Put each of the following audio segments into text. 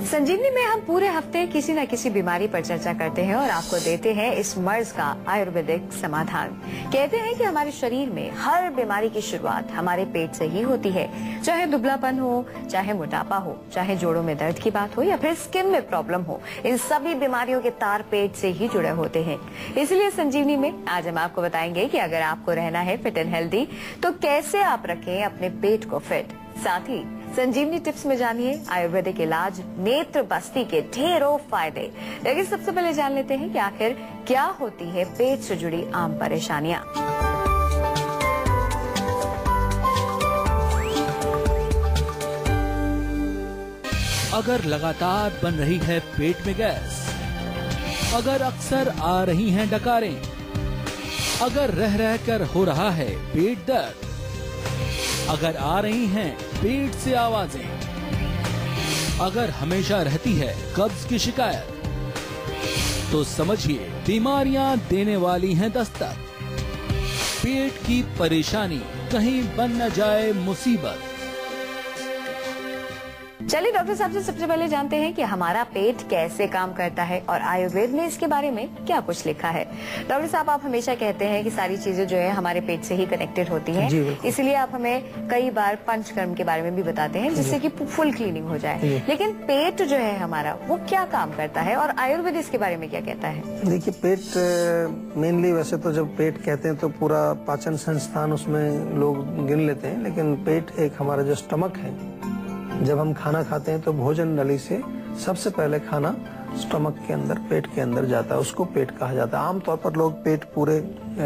संजीवनी में हम पूरे हफ्ते किसी न किसी बीमारी पर चर्चा करते हैं और आपको देते हैं इस मर्ज का आयुर्वेदिक समाधान। कहते हैं कि हमारे शरीर में हर बीमारी की शुरुआत हमारे पेट से ही होती है। चाहे दुबलापन हो, चाहे मोटापा हो, चाहे जोड़ों में दर्द की बात हो या फिर स्किन में प्रॉब्लम हो, इन सभी बीमारियों के तार पेट से ही जुड़े होते हैं। इसलिए संजीवनी में आज हम आपको बताएंगे कि अगर आपको रहना है फिट एंड हेल्दी तो कैसे आप रखें अपने पेट को फिट। साथ ही संजीवनी टिप्स में जानिए आयुर्वेदिक इलाज नेत्र बस्ती के ढेरों फायदे। लेकिन सबसे पहले जान लेते हैं कि आखिर क्या होती है पेट से जुड़ी आम परेशानियां। अगर लगातार बन रही है पेट में गैस, अगर अक्सर आ रही हैं डकारें, अगर रह रहकर हो रहा है पेट दर्द, अगर आ रही हैं पेट से आवाजें, अगर हमेशा रहती है कब्ज की शिकायत, तो समझिए बीमारियां देने वाली हैं दस्तक। पेट की परेशानी कहीं बन न जाए मुसीबत। चलिए डॉक्टर साहब से सबसे पहले जानते हैं कि हमारा पेट कैसे काम करता है और आयुर्वेद में इसके बारे में क्या कुछ लिखा है। डॉक्टर साहब, आप हमेशा कहते हैं कि सारी चीजें जो है हमारे पेट से ही कनेक्टेड होती हैं, इसलिए आप हमें कई बार पंचकर्म के बारे में भी बताते हैं जिससे कि फुल क्लीनिंग हो जाए। लेकिन पेट जो है हमारा वो क्या काम करता है और आयुर्वेद इसके बारे में क्या कहता है? देखिए, पेट मेनली वैसे तो जब पेट कहते हैं तो पूरा पाचन संस्थान उसमें लोग गिन लेते हैं, लेकिन पेट एक हमारा जो स्टमक है, जब हम खाना खाते हैं तो भोजन नली से सबसे पहले खाना स्टमक के अंदर, पेट के अंदर जाता है, उसको पेट कहा जाता है। आमतौर पर लोग पेट पूरे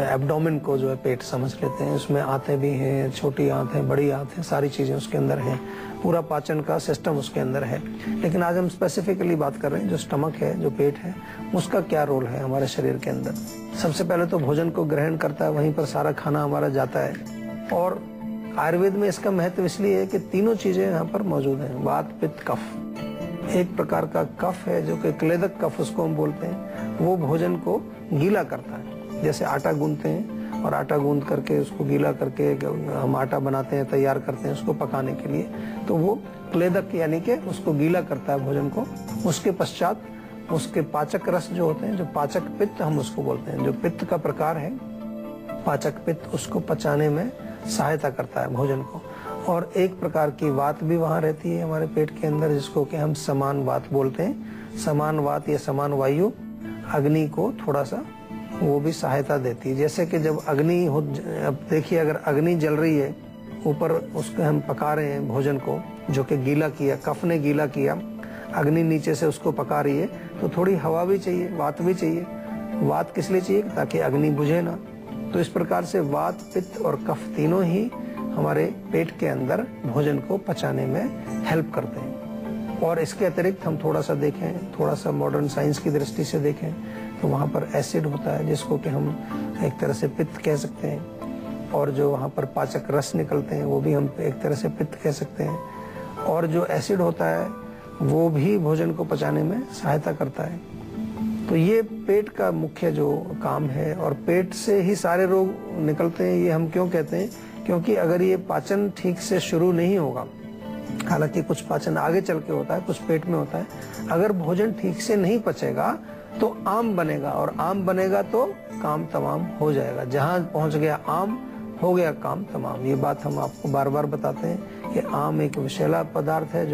एब्डोमेन को जो है पेट समझ लेते हैं। उसमें आंतें भी हैं, छोटी आंतें, बड़ी आंतें, सारी चीजें उसके अंदर हैं, पूरा पाचन का सिस्टम उसके अंदर है। लेकिन आज हम स्पेसिफिकली बात कर रहे हैं जो स्टमक है, जो पेट है, उसका क्या रोल है हमारे शरीर के अंदर। सबसे पहले तो भोजन को ग्रहण करता है, वहीं पर सारा खाना हमारा जाता है। और आयुर्वेद में इसका महत्व इसलिए है कि तीनों चीजें यहाँ पर मौजूद हैं, वात पित्त कफ। एक प्रकार का कफ है जो कि क्लेदक कफ उसको हम बोलते हैं, वो भोजन को गीला करता है। जैसे आटा गूंथते हैं और आटा गूंथ करके उसको गीला करके हम आटा बनाते हैं, तैयार करते हैं उसको पकाने के लिए, तो वो क्लेदक यानी कि उसको गीला करता है भोजन को। उसके पश्चात उसके पाचक रस जो होते हैं, जो पाचक पित्त हम उसको बोलते हैं, जो पित्त का प्रकार है पाचक पित्त, उसको पचाने में सहायता करता है भोजन को। और एक प्रकार की वात भी वहाँ रहती है हमारे पेट के अंदर, जिसको कि हम समान वात बोलते हैं। समान वात या समान वायु अग्नि को थोड़ा सा वो भी सहायता देती है। जैसे कि जब अग्नि हो, अब देखिए अगर अग्नि जल रही है ऊपर, उसको हम पका रहे हैं भोजन को, जो कि गीला किया, कफ ने गीला किया, अग्नि नीचे से उसको पका रही है, तो थोड़ी हवा भी चाहिए, वात भी चाहिए। वात किस लिए चाहिए? ताकि अग्नि बुझे ना। तो इस प्रकार से वात, पित्त और कफ तीनों ही हमारे पेट के अंदर भोजन को पचाने में हेल्प करते हैं। और इसके अतिरिक्त हम थोड़ा सा देखें, थोड़ा सा मॉडर्न साइंस की दृष्टि से देखें, तो वहाँ पर एसिड होता है जिसको कि हम एक तरह से पित्त कह सकते हैं। और जो वहाँ पर पाचक रस निकलते हैं वो भी हम एक तरह से पित्त कह सकते हैं। और जो एसिड होता है वो भी भोजन को पचाने में सहायता करता है। तो ये पेट का मुख्य जो काम है, और पेट से ही सारे रोग निकलते हैं। ये हम क्यों कहते हैं? क्योंकि अगर ये पाचन ठीक से शुरू नहीं होगा, हालांकि कुछ पाचन आगे चल के होता है, कुछ पेट में होता है, अगर भोजन ठीक से नहीं पचेगा तो आम बनेगा, और आम बनेगा तो काम तमाम हो जाएगा। जहां पहुंच गया आम, हो गया काम तमाम। ये बात हम आपको बार बार बताते हैं कि आम एक विषैला पदार्थ है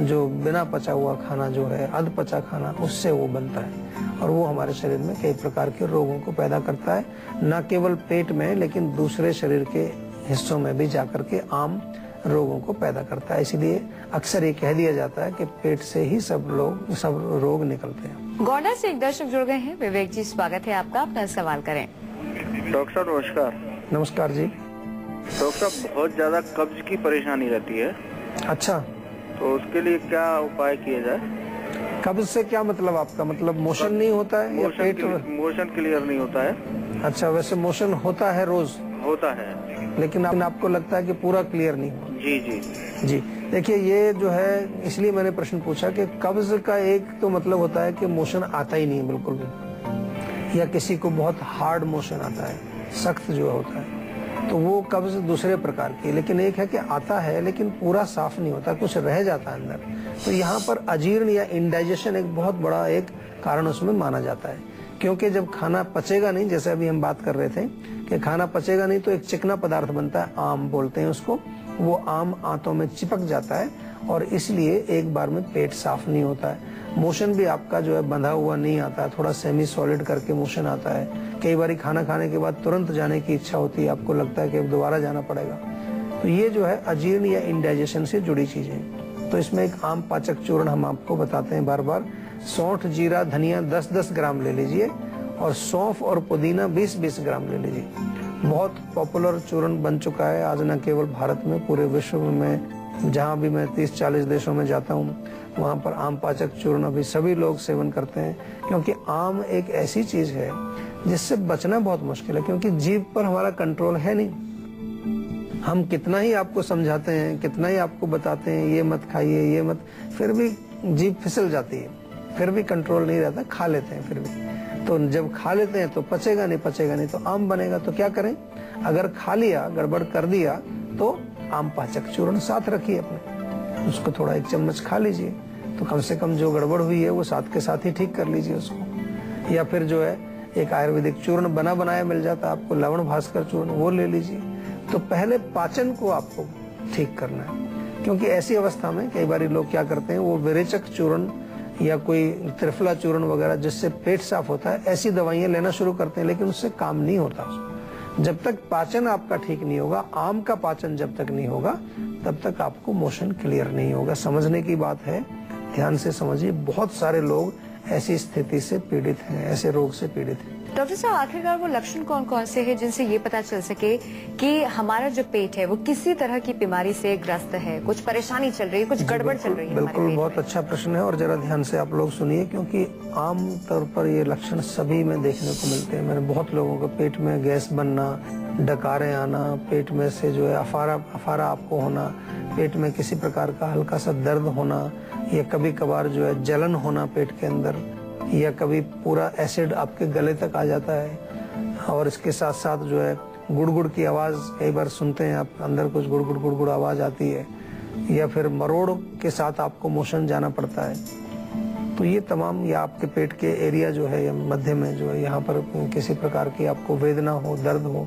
जो बिना पचा हुआ खाना जो है, अध पचा खाना, उससे वो बनता है। और वो हमारे शरीर में कई प्रकार के रोगों को पैदा करता है, न केवल पेट में लेकिन दूसरे शरीर के हिस्सों में भी जाकर के आम रोगों को पैदा करता है। इसलिए अक्सर ये कह दिया जाता है कि पेट से ही सब रोग निकलते हैं। गोंडा से एक दर्शक जुड़ गए हैं। विवेक जी, स्वागत है आपका, अपना सवाल करें। डॉक्टर साहब नमस्कार। नमस्कार जी। डॉक्टर साहब, बहुत ज्यादा कब्ज की परेशानी रहती है। अच्छा, तो उसके लिए क्या उपाय किया जाए? कब्ज से क्या मतलब आपका? मतलब मोशन नहीं होता है या पेट? मोशन क्लियर नहीं होता है। अच्छा, वैसे मोशन होता है रोज? होता है, लेकिन आपको लगता है कि पूरा क्लियर नहीं हुआ? जी जी जी। देखिए, ये जो है, इसलिए मैंने प्रश्न पूछा कि कब्ज का एक तो मतलब होता है कि मोशन आता ही नहीं बिल्कुल भी, या किसी को बहुत हार्ड मोशन आता है, सख्त जो होता है, तो वो कब्ज दूसरे प्रकार की। लेकिन एक है कि आता है लेकिन पूरा साफ नहीं होता, कुछ रह जाता है अंदर। तो यहाँ पर अजीर्ण या इंडाइजेशन एक बहुत बड़ा एक कारण उसमें माना जाता है, क्योंकि जब खाना पचेगा नहीं, जैसे अभी हम बात कर रहे थे कि खाना पचेगा नहीं तो एक चिकना पदार्थ बनता है, आम बोलते हैं उसको, वो आम आंतों में चिपक जाता है और इसलिए एक बार में पेट साफ नहीं होता है। मोशन भी आपका जो है बंधा हुआ नहीं आता है, थोड़ा सेमी सॉलिड करके मोशन आता है। कई बार खाना खाने के बाद तुरंत जाने की इच्छा होती है, आपको लगता है कि अब दोबारा जाना पड़ेगा। तो ये जो है अजीर्ण या इंडाइजेशन से जुड़ी चीजें। तो इसमें एक आम पाचक चूर्ण हम आपको बताते हैं बार बार। सौंठ, जीरा, धनिया 10-10 ग्राम ले लीजिए और सौंफ और पुदीना 20-20 ग्राम ले लीजिए। बहुत पॉपुलर चूर्ण बन चुका है आज, न केवल भारत में, पूरे विश्व में। जहाँ भी मैं 30-40 देशों में जाता हूँ वहाँ पर आम पाचक चूर्ण अभी सभी लोग सेवन करते हैं, क्योंकि आम एक ऐसी चीज है जिससे बचना बहुत मुश्किल है, क्योंकि जीभ पर हमारा कंट्रोल है नहीं। हम कितना ही आपको समझाते हैं, कितना ही आपको बताते हैं ये मत खाइए, ये मत, फिर भी जीभ फिसल जाती है, फिर भी कंट्रोल नहीं रहता, खा लेते हैं फिर भी। तो जब खा लेते हैं तो पचेगा नहीं तो आम बनेगा। तो क्या करें, अगर खा लिया, गड़बड़ कर दिया, तो आम पाचक चूर्ण साथ रखिए अपने, उसको थोड़ा 1 चम्मच खा लीजिए, तो कम से कम जो गड़बड़ हुई है वो साथ के साथ ही ठीक कर लीजिए उसको। या फिर जो है एक आयुर्वेदिक चूर्ण बना बनाया मिल जाता है आपको, लवण भास्कर चूर्ण, वो ले लीजिए। तो पहले पाचन को आपको ठीक करना है, क्योंकि ऐसी अवस्था में कई बार लोग क्या करते हैं, वो विरेचक चूर्ण या कोई त्रिफला चूर्ण वगैरह जिससे पेट साफ होता है, ऐसी दवाइयां लेना शुरू करते हैं, लेकिन उससे काम नहीं होता। जब तक पाचन आपका ठीक नहीं होगा, आम का पाचन जब तक नहीं होगा, तब तक आपको मोशन क्लियर नहीं होगा। समझने की बात है, ध्यान से समझिए। बहुत सारे लोग ऐसी स्थिति से पीड़ित हैं, ऐसे रोग से पीड़ित हैं। डॉक्टर साहब, आखिरकार वो लक्षण कौन कौन से हैं जिनसे ये पता चल सके कि हमारा जो पेट है वो किसी तरह की बीमारी से ग्रस्त है, कुछ परेशानी चल रही है, कुछ गड़बड़ चल रही है? बिल्कुल, बहुत अच्छा प्रश्न है और जरा ध्यान से आप लोग सुनिए, क्योंकि आम तौर पर ये लक्षण सभी में देखने को मिलते हैं। मैंने बहुत लोगों को पेट में गैस बनना, डकारें आना, पेट में से जो है अफारा आपको होना, पेट में किसी प्रकार का हल्का सा दर्द होना, या कभी कभार जो है जलन होना पेट के अंदर, या कभी पूरा एसिड आपके गले तक आ जाता है। और इसके साथ साथ जो है गुड़गुड़ की आवाज कई बार सुनते हैं आप, अंदर कुछ गुड़गुड़ आवाज आती है, या फिर मरोड़ के साथ आपको मोशन जाना पड़ता है। तो ये तमाम, या आपके पेट के एरिया जो है या मध्य में जो है यहाँ पर किसी प्रकार की आपको वेदना हो, दर्द हो,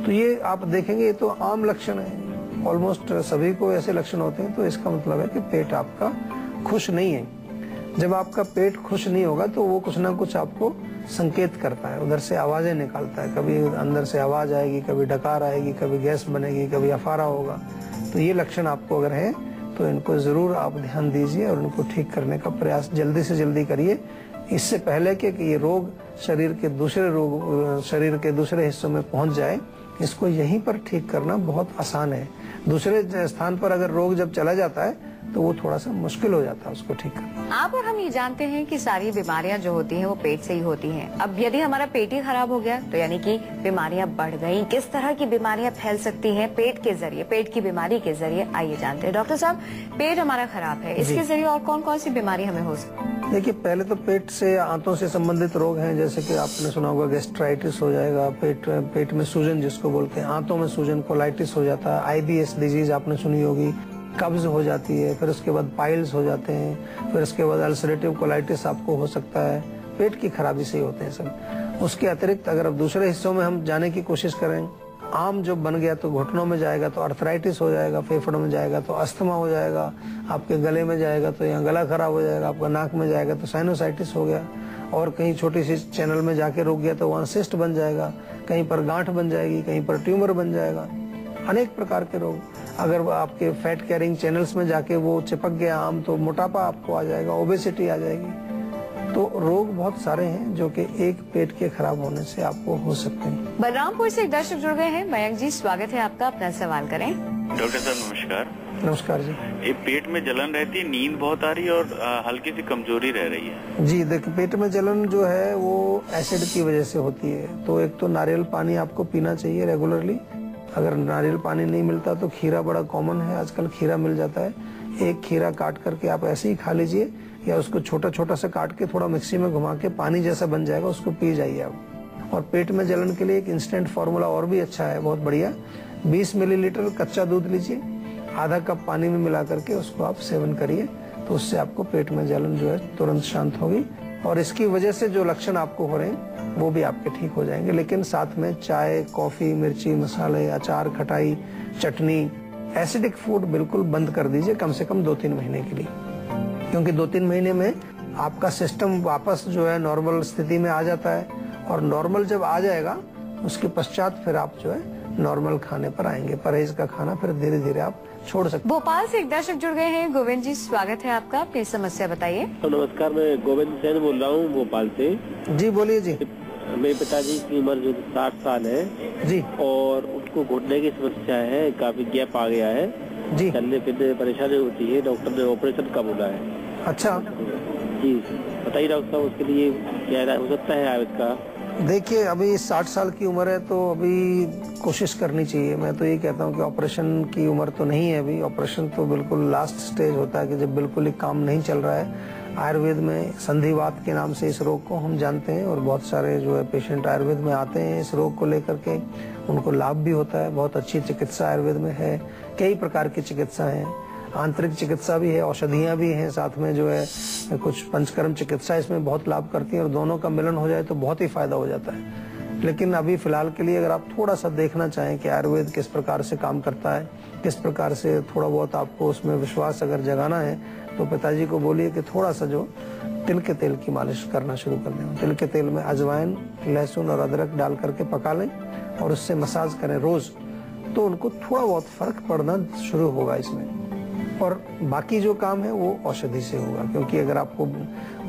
तो ये आप देखेंगे ये तो आम लक्षण है। ऑलमोस्ट सभी को ऐसे लक्षण होते हैं, तो इसका मतलब है कि पेट आपका खुश नहीं है। जब आपका पेट खुश नहीं होगा तो वो कुछ ना कुछ आपको संकेत करता है, उधर से आवाजें निकालता है, कभी अंदर से आवाज आएगी, कभी डकार आएगी, कभी गैस बनेगी, कभी अफारा होगा। तो ये लक्षण आपको अगर है तो इनको जरूर आप ध्यान दीजिए और इनको ठीक करने का प्रयास जल्दी से जल्दी करिए, इससे पहले कि ये रोग शरीर के दूसरे हिस्सों में पहुंच जाए। इसको यहीं पर ठीक करना बहुत आसान है। दूसरे स्थान पर अगर रोग जब चला जाता है तो वो थोड़ा सा मुश्किल हो जाता है उसको ठीक करना। आप और हम ये जानते हैं कि सारी बीमारियां जो होती हैं वो पेट से ही होती हैं। अब यदि हमारा पेट ही खराब हो गया तो यानी कि बीमारियां बढ़ गई। किस तरह की बीमारियां फैल सकती हैं पेट के जरिए, पेट की बीमारी के जरिए, आइए जानते हैं। डॉक्टर साहब, पेट हमारा खराब है, इसके जरिए और कौन कौन सी बीमारी हमें हो सकती है? देखिए, पहले तो पेट से, आंतों से संबंधित रोग हैं, जैसे कि आपने सुना होगा गैस्ट्राइटिस हो जाएगा, पेट में सूजन जिसको बोलते हैं, आंतों में सूजन, कोलाइटिस हो जाता है, IBS डिजीज आपने सुनी होगी, कब्ज हो जाती है, फिर उसके बाद पाइल्स हो जाते हैं, फिर उसके बाद अल्सरेटिव कोलाइटिस आपको हो सकता है। पेट की खराबी से ही होते हैं सब। उसके अतिरिक्त अगर अब दूसरे हिस्सों में हम जाने की कोशिश करें, आम जो बन गया तो घुटनों में जाएगा तो अर्थराइटिस हो जाएगा, फेफड़ों में जाएगा तो अस्थमा हो जाएगा, आपके गले में जाएगा तो यहाँ गला खराब हो जाएगा, आपका नाक में जाएगा तो साइनोसाइटिस हो गया, और कहीं छोटी सी चैनल में जाके रुक गया तो वहाँ सिस्ट बन जाएगा, कहीं पर गांठ बन जाएगी, कहीं पर ट्यूमर बन जाएगा। अनेक प्रकार के रोग, अगर आपके फैट कैरिंग चैनल्स में जाके वो चिपक गया आम तो मोटापा आपको आ जाएगा, ओबेसिटी आ जाएगी। तो रोग बहुत सारे हैं जो कि एक पेट के खराब होने से आपको हो सकते हैं। बलरामपुर से एक दर्शक जुड़ गए हैं। मयंक जी, स्वागत है आपका, अपना सवाल करें। डॉक्टर साहब नमस्कार। नमस्कार जी। ये पेट में जलन रहती है, नींद बहुत आ रही है और हल्की सी कमजोरी रह रही है। जी देखिए, पेट में जलन जो है वो एसिड की वजह से होती है। तो एक तो नारियल पानी आपको पीना चाहिए रेगुलरली। अगर नारियल पानी नहीं मिलता तो खीरा बड़ा कॉमन है, आजकल खीरा मिल जाता है। एक खीरा काट करके आप ऐसे ही खा लीजिए, या उसको छोटा छोटा सा काट के थोड़ा मिक्सी में घुमा के पानी जैसा बन जाएगा, उसको पी जाइए आप। और पेट में जलन के लिए एक इंस्टेंट फार्मूला और भी अच्छा है, बहुत बढ़िया। 20 मिलीलीटर कच्चा दूध लीजिए, आधा कप पानी में मिला करके उसको आप सेवन करिए, तो उससे आपको पेट में जलन जो है तुरंत शांत होगी और इसकी वजह से जो लक्षण आपको हो रहे हैं वो भी आपके ठीक हो जाएंगे। लेकिन साथ में चाय, कॉफी, मिर्ची, मसाले, अचार, खटाई, चटनी, एसिडिक फूड बिल्कुल बंद कर दीजिए कम से कम 2-3 महीने के लिए, क्योंकि 2-3 महीने में आपका सिस्टम वापस जो है नॉर्मल स्थिति में आ जाता है और नॉर्मल जब आ जाएगा उसके पश्चात फिर आप जो है नॉर्मल खाने पर आएंगे। परहेज का खाना फिर धीरे धीरे आप छोड़ सकते। भोपाल से एक दर्शक जुड़ गए हैं। गोविंद जी, स्वागत है आपका, अपनी समस्या बताइए। नमस्कार, मैं गोविंद सैन बोल रहा हूँ भोपाल से। जी बोलिए जी। मेरे पिताजी की उम्र जो 60 साल है जी, और उनको घुटने की समस्या है, काफी गैप आ गया है जी, चलने फिरने में परेशानी होती है। डॉक्टर ने ऑपरेशन का बोला है। अच्छा जी बताइए डॉक्टर साहब, उसके लिए क्या इलाज हो सकता है आयुर्वेद का? देखिए, अभी 60 साल की उम्र है तो अभी कोशिश करनी चाहिए। मैं तो ये कहता हूँ कि ऑपरेशन की उम्र तो नहीं है अभी। ऑपरेशन तो बिल्कुल लास्ट स्टेज होता है कि जब बिल्कुल ही काम नहीं चल रहा है। आयुर्वेद में संधिवात के नाम से इस रोग को हम जानते हैं और बहुत सारे जो है पेशेंट आयुर्वेद में आते हैं इस रोग को लेकर के, उनको लाभ भी होता है। बहुत अच्छी चिकित्सा आयुर्वेद में है, कई प्रकार की चिकित्सा है, आंतरिक चिकित्सा भी है, औषधियाँ भी हैं, साथ में जो है कुछ पंचकर्म चिकित्सा इसमें बहुत लाभ करती है और दोनों का मिलन हो जाए तो बहुत ही फायदा हो जाता है। लेकिन अभी फिलहाल के लिए अगर आप थोड़ा सा देखना चाहें कि आयुर्वेद किस प्रकार से काम करता है, किस प्रकार से थोड़ा बहुत आपको उसमें विश्वास अगर जगाना है, तो पिताजी को बोलिए कि थोड़ा सा जो तिल के तेल की मालिश करना शुरू कर दें। तिल के तेल में अजवाइन, लहसुन और अदरक डाल करके पका लें और उससे मसाज करें रोज, तो उनको थोड़ा बहुत फर्क पड़ना शुरू होगा इसमें। और बाकी जो काम है वो औषधि से होगा, क्योंकि अगर आपको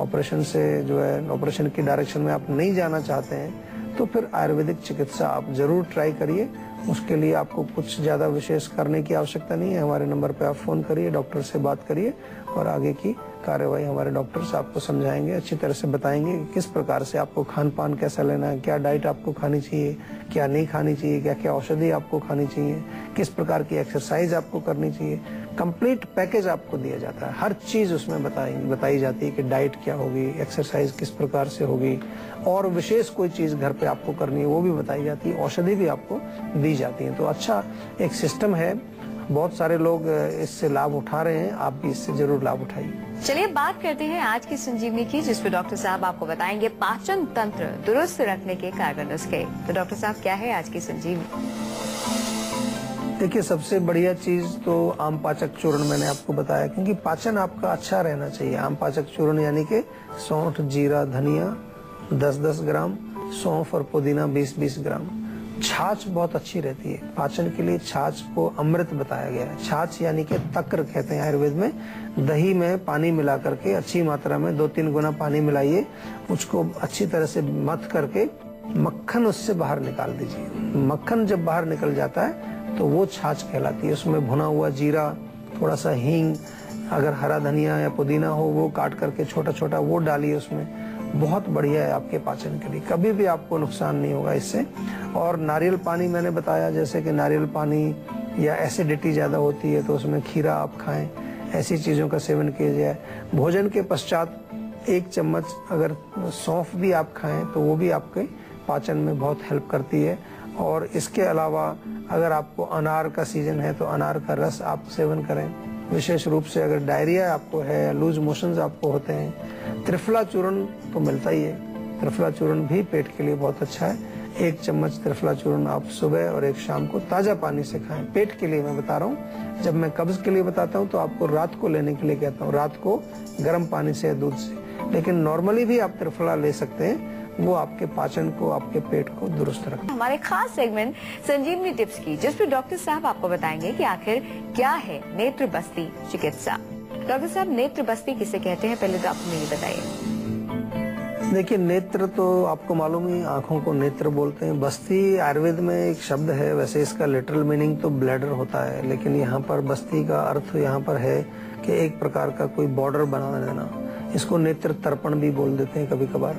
ऑपरेशन से जो है ऑपरेशन की डायरेक्शन में आप नहीं जाना चाहते हैं तो फिर आयुर्वेदिक चिकित्सा आप जरूर ट्राई करिए। उसके लिए आपको कुछ ज्यादा विशेष करने की आवश्यकता नहीं है। हमारे नंबर पे आप फोन करिए, डॉक्टर से बात करिए और आगे की कार्यवाही हमारे डॉक्टर्स आपको समझाएंगे, अच्छी तरह से बताएंगे कि किस प्रकार से आपको खान पान कैसा लेना है, क्या डाइट आपको खानी चाहिए, क्या नहीं खानी चाहिए, क्या क्या औषधि आपको खानी चाहिए, किस प्रकार की एक्सरसाइज आपको करनी चाहिए। कंप्लीट पैकेज आपको दिया जाता है, हर चीज उसमें बताई जाती है कि डाइट क्या होगी, एक्सरसाइज किस प्रकार से होगी और विशेष कोई चीज घर पे आपको करनी है वो भी बताई जाती है, औषधि भी आपको दी जाती है। तो अच्छा एक सिस्टम है, बहुत सारे लोग इससे लाभ उठा रहे हैं, आप भी इससे जरूर लाभ उठाइए। चलिए बात करते हैं आज की संजीवनी की, जिसमें डॉक्टर साहब आपको बताएंगे पाचन तंत्र दुरुस्त रखने के कारगर नुस्खे। तो डॉक्टर साहब, क्या है आज की संजीवनी? देखिए, सबसे बढ़िया चीज तो आम पाचक चूर्ण मैंने आपको बताया, क्योंकि पाचन आपका अच्छा रहना चाहिए। आम पाचक चूर्ण यानी कि सौंठ, जीरा, धनिया 10-10 ग्राम, सौंफ और पुदीना 20-20 ग्राम। छाछ बहुत अच्छी रहती है पाचन के लिए, छाछ को अमृत बताया गया है। छाछ यानी कि तक्र कहते हैं आयुर्वेद में। दही में पानी मिला करके अच्छी मात्रा में 2-3 गुना पानी मिलाइए, उसको अच्छी तरह से मथ करके मक्खन उससे बाहर निकाल दीजिए। मक्खन जब बाहर निकल जाता है तो वो छाछ कहलाती है। उसमें भुना हुआ जीरा, थोड़ा सा हींग, अगर हरा धनिया या पुदीना हो वो काट करके छोटा छोटा वो डालिए उसमें, बहुत बढ़िया है आपके पाचन के लिए, कभी भी आपको नुकसान नहीं होगा इससे। और नारियल पानी मैंने बताया, जैसे कि नारियल पानी या एसिडिटी ज्यादा होती है तो उसमें खीरा आप खाएं, ऐसी चीजों का सेवन किया जाए। भोजन के पश्चात 1 चम्मच अगर सौंफ भी आप खाएं तो वो भी आपके पाचन में बहुत हेल्प करती है। और इसके अलावा अगर आपको अनार का सीजन है तो अनार का रस आप सेवन करें। विशेष रूप से अगर डायरिया आपको है या लूज मोशंस आपको होते हैं, त्रिफला चूर्ण तो मिलता ही है। त्रिफला चूर्ण भी पेट के लिए बहुत अच्छा है। 1 चम्मच त्रिफला चूर्ण आप सुबह और 1 शाम को ताजा पानी से खाएं। पेट के लिए मैं बता रहा हूँ। जब मैं कब्ज के लिए बताता हूँ तो आपको रात को लेने के लिए कहता हूँ, रात को गर्म पानी से या दूध से। लेकिन नॉर्मली भी आप त्रिफला ले सकते हैं, वो आपके पाचन को, आपके पेट को दुरुस्त रखता है। हमारे खास सेगमेंट संजीवनी टिप्स की, जिसमें डॉक्टर साहब आपको बताएंगे कि आखिर क्या है नेत्र बस्ती चिकित्सा। डॉक्टर साहब, नेत्र बस्ती किसे कहते हैं, पहले तो आप हमें ये बताइए। देखिए, नेत्र तो आपको मालूम ही, आंखों को नेत्र बोलते हैं। बस्ती आयुर्वेद में एक शब्द है, वैसे इसका लिटरल मीनिंग तो ब्लैडर होता है, लेकिन यहाँ पर बस्ती का अर्थ यहाँ पर है कि एक प्रकार का कोई बॉर्डर बना देना। इसको नेत्र तर्पण भी बोल देते हैं कभी कभार।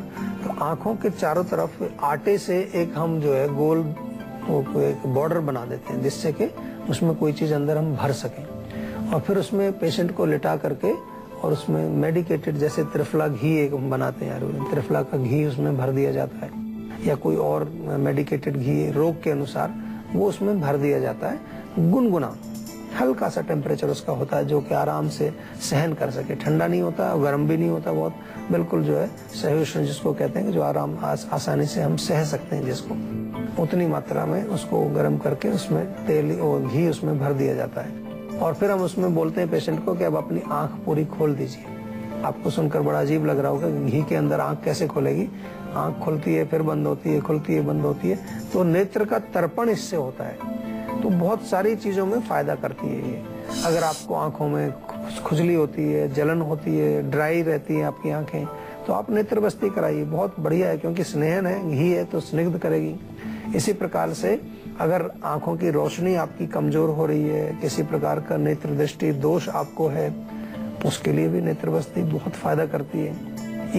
तो आंखों के चारों तरफ आटे से एक हम जो है गोल एक बॉर्डर बना देते हैं, जिससे कि उसमें कोई चीज अंदर हम भर सकें। और फिर उसमें पेशेंट को लिटा करके और उसमें मेडिकेटेड, जैसे त्रिफला घी एक हम बनाते हैं आयुर्वेद, त्रिफला का घी उसमें भर दिया जाता है, या कोई और मेडिकेटेड घी रोग के अनुसार वो उसमें भर दिया जाता है। गुनगुना हल्का सा टेम्परेचर उसका होता है जो कि आराम से सहन कर सके, ठंडा नहीं होता, गर्म भी नहीं होता बहुत, बिल्कुल जो है सही जिसको कहते हैं कि जो आसानी से हम सह सकते हैं, जिसको उतनी मात्रा में उसको गर्म करके उसमें तेल और घी उसमें भर दिया जाता है। और फिर हम उसमें बोलते हैं पेशेंट को कि अब अपनी आंख पूरी खोल दीजिए। आपको सुनकर बड़ा अजीब लग रहा होगा कि घी के अंदर आंख कैसे खोलेगी, आंख खुलती है फिर बंद होती है, खुलती है बंद होती है, तो नेत्र का तर्पण इससे होता है। तो बहुत सारी चीजों में फायदा करती है ये। अगर आपको आंखों में खुजली होती है, जलन होती है, ड्राई रहती है आपकी आंखें, तो आप नेत्र बस्ती कराइए, बहुत बढ़िया है, क्योंकि स्नेहन है, घी है तो स्निग्ध करेगी। इसी प्रकार से अगर आंखों की रोशनी आपकी कमजोर हो रही है, किसी प्रकार का नेत्र दृष्टि दोष आपको है, उसके लिए भी नेत्र बस्ती बहुत फायदा करती है।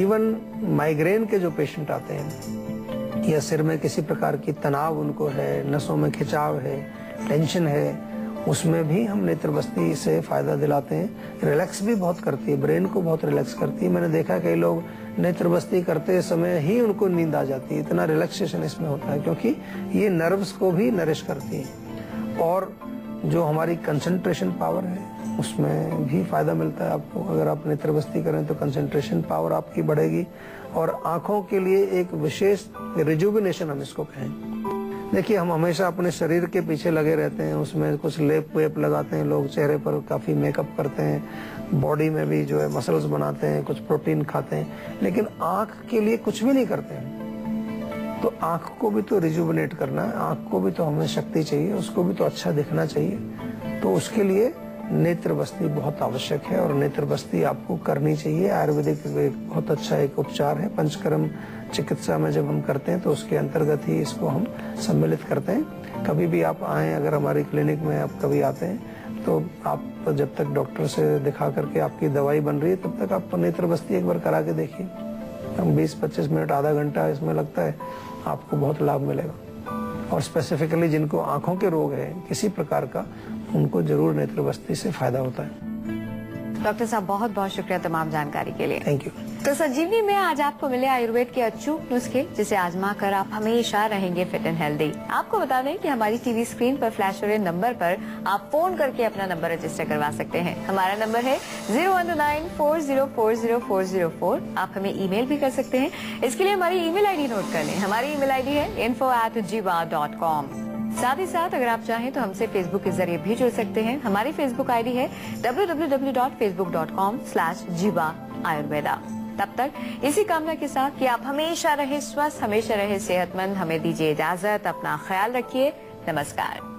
इवन माइग्रेन के जो पेशेंट आते हैं या सिर में किसी प्रकार की तनाव उनको है, नसों में खिंचाव है, टेंशन है, उसमें भी हम नेत्र बस्ती से फायदा दिलाते हैं। रिलैक्स भी बहुत करती है, ब्रेन को बहुत रिलैक्स करती है। मैंने देखा कई लोग नेत्र बस्ती करते समय ही उनको नींद आ जाती है, इतना रिलैक्सेशन इसमें होता है, क्योंकि ये नर्व्स को भी नरिश करती है। और जो हमारी कंसंट्रेशन पावर है उसमें भी फायदा मिलता है आपको। अगर आप नेत्र बस्ती करें तो कंसंट्रेशन पावर आपकी बढ़ेगी और आंखों के लिए एक विशेष रिजुविनेशन हम इसको कहें। देखिए, हम हमेशा अपने शरीर के पीछे लगे रहते हैं, उसमें कुछ लेप वेप लगाते हैं लोग, चेहरे पर काफी मेकअप करते हैं, बॉडी में भी जो है मसल्स बनाते हैं, कुछ प्रोटीन खाते हैं, लेकिन आंख के लिए कुछ भी नहीं करते हैं। तो आंख को भी तो रिजुविनेट करना है, आंख को भी तो हमें शक्ति चाहिए, उसको भी तो अच्छा दिखना चाहिए। तो उसके लिए नेत्र बस्ती बहुत आवश्यक है और नेत्र बस्ती आपको करनी चाहिए। आयुर्वेदिक बहुत अच्छा एक उपचार है। पंचकर्म चिकित्सा में जब हम करते हैं तो उसके अंतर्गत ही इसको हम सम्मिलित करते हैं। कभी भी आप आए, अगर हमारी क्लिनिक में आप कभी आते हैं तो आप जब तक डॉक्टर से दिखा करके आपकी दवाई बन रही है तब तक आप नेत्र बस्ती एक बार करा के देखिए। हम 20-25 मिनट, आधा घंटा इसमें लगता है, आपको बहुत लाभ मिलेगा। और स्पेसिफिकली जिनको आंखों के रोग है किसी प्रकार का, उनको जरूर नेत्र बस्ती से फायदा होता है। डॉक्टर साहब, बहुत बहुत शुक्रिया तमाम जानकारी के लिए। Thank you. तो संजीवनी में आज आपको मिले आयुर्वेद के अचूक नुस्खे, जिसे आजमा कर आप हमेशा रहेंगे फिट एंड हेल्दी। आपको बता दें कि हमारी टीवी स्क्रीन पर फ्लैश हो रहे नंबर पर आप फोन करके अपना नंबर रजिस्टर करवा सकते हैं। हमारा नंबर है 0129404004। आप हमें ईमेल भी कर सकते हैं। इसके लिए हमारी ईमेल आईडी नोट कर लें। हमारी ईमेल आईडी है info@jiva.com। साथ ही साथ अगर आप चाहें तो हमसे फेसबुक के जरिए भी जुड़ सकते हैं। हमारी फेसबुक आईडी है www.facebook.com/jiva ayurveda। तब तक इसी कामना के साथ कि आप हमेशा रहे स्वस्थ, हमेशा रहे सेहतमंद, हमें दीजिए इजाजत। अपना ख्याल रखिए। नमस्कार।